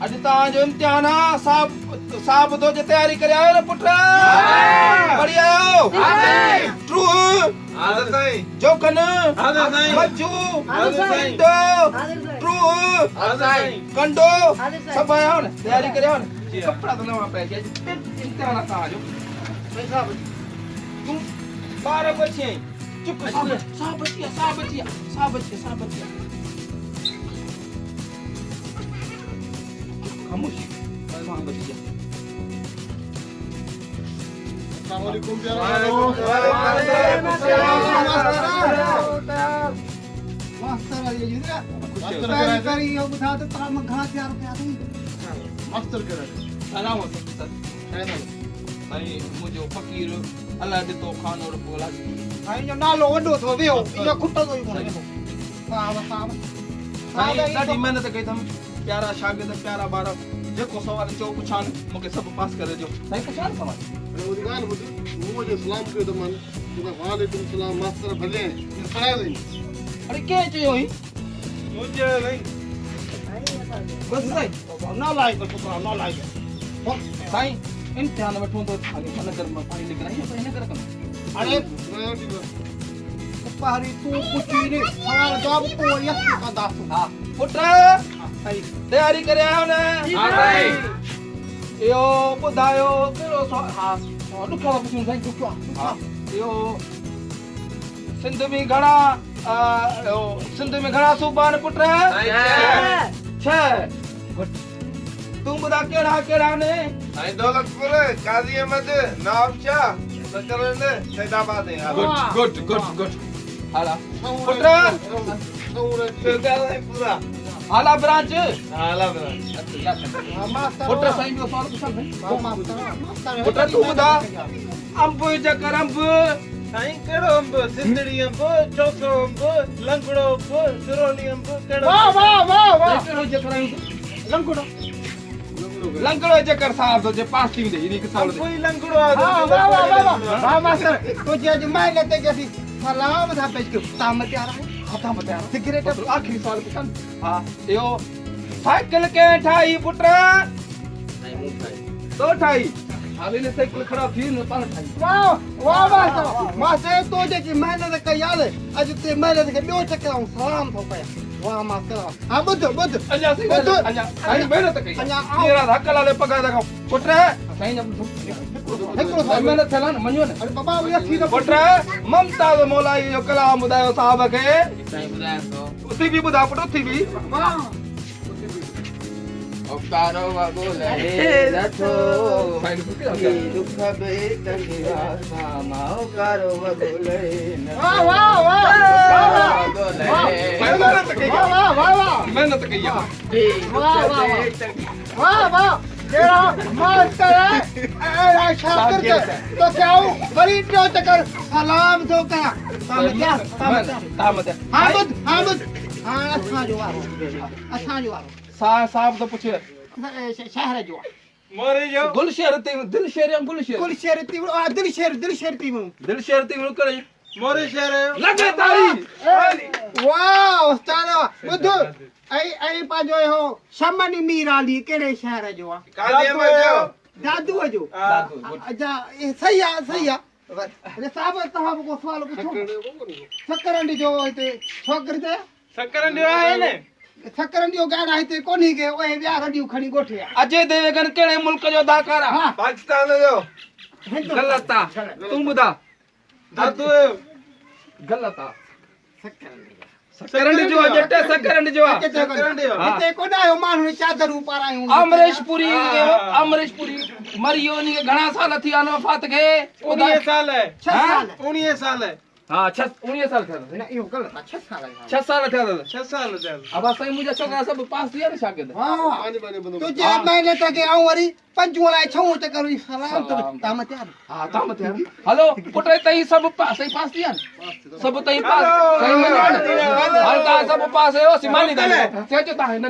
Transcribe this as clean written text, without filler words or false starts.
अॼु तव्हांजो इम्तिहान आहे साहब तो जे तयारी करे आयो न पुट पढ़ी आयो ट्रू जोकन मज्जू कंडो ट्रू कंडो सब आयो न तयारी करे आयो न कपड़ा तो नवा पै इम्तिहान आहे तव्हांजो तूं 12 बची आई चुप साहब बची खामोशी वहाँ बची जा अस्सलाम वालेकुम मास्टर आइए जी मास्टर करी यो बुधा तो ताम घणा तैयार पिया थी मास्टर करे सलाम हो सर भाई मुझो फकीर अल्लाह दे तो खान और बोला भाई जो नालो वडो थो वियो यो खुटो तो कोन वाह भाई ॾाढी मेहनत कई थम प्यारा शागिर्द प्यारा बार जेको सवाल चो पुछान मूंखे सब पास करे जो साईं पुछान सवाल मुझे गाल ॿुध मूं जो सलाम कयो त मन वालेकुम सलाम मास्टर भले पढ़ायो नहीं अरे के चयो ही मुझे नहीं बस साईं ना लाइक ना लाइक साईं इम्तिहान वठूं तो खाली नगर में पानी निकराई पर इन करे कम अरे पहाड़ी तू कुछ नहीं सवाल जवाब तो यस का दास हां पुट तैयारी करे आयो ने हां भाई यो बुधायो केड़ो हां दुखो पुछूं साईं दुखो हां यो सिंध में घणा सूबान पुट छह तू बुधा केड़ा ने आई दौलतपुर काजी अहमद नवाबशाह सकरन सैदाबाद है गुड हाला पुट पूरा हाला ब्रांच मास्टर पुट साईं जो सवाल पुछां साईं पुट तू बुधा अंब जकर अंब साईं केड़ो अंब सिंधड़ी अंब चौथो अंब लंगड़ो अंब सुरोली अंब केड़ो वाह केड़ो जकर लंगड़ो लंगड़ो जकर साहब तो जे पास थी दे इनी के सवाल कोई लंगड़ो आ वाह मास्टर तो जे आज मेहनत के सलाम था पेश के ताम तैयार है खत्म तैयार सिगरेट आखिरी सवाल पुछां हां यो साइकिल के ठाई पुत्र नहीं मु ठाई तो ठाई हाले ने साइकिल खड़ा थी न पान ठाई वाह मास्टर तो जे की मेहनत कयाल आज ते मेहनत के ॿियो चकर सलाम थो कया वाह मास्टर हां बुध अजा साईं मेहनत कई तेरा धक्का लाले पगा देखो पुत्र साईं हिकिड़ो साईं मेहनत थियल न मञो न अरे बाबा ये थी पुत्र ममताज मौलाई जो कलाम ॿुधायो साहब खे साईं ॿुधायो तो उथी भी ॿुधा पुट उथी भी ओकारो वगो लहे रथो दुख बे तंगिया सामा ओकारो वगो लहे वाह मेहनत कई वाह तेरा मास्टर है एड़ा शागिर्द तो क्या बड़ी टियो चकर सलाम तो कया तामत हां असां जो वारो साहब तो पूछे शहर जो मोरे जो गुलशहर ते गुलशहर ती करे मोरे शहर लगे ताली वाह उस्ताद बुध आई पाजो हो शमनी मीराली केड़े शहर जो आ काजी अहमद दादू जो अच्छा ये सही आ अरे साहब तहां को सवाल पूछो सकरंडी जो इते छोकरी ते सकरन जो है ने सकरंडी जो गाना हिते कोनी के ओए व्या रडियो खणी गोठे अजय देवगन केड़े मुल्क जो अदाकार हां पाकिस्तान जो गलत आ तू बुधा दादू गलत आ सकरंडी जो जटे सकरंडी जो हिते कोना आयो मानू चादर उपारायूं अमरीश पुरी मरियो नी घणा साल थी आन वफात के 19 साल है 19 साल है हां 19 साल थिया न इहो गलत आ 6 साल थिया 6 साल थिया अब साईं मुजा छोकरा सब पास थिया न शागिर्द हां तो जे महीने तक आऊं वरी पंजू लाए छऊ चकर सलाम तो ताम तैयार हां ताम तैयार हेलो पुटे तई सब सही पास थिया सब तई पास सही मने हर का सब पास है ओ सिमानी दे चेचता है न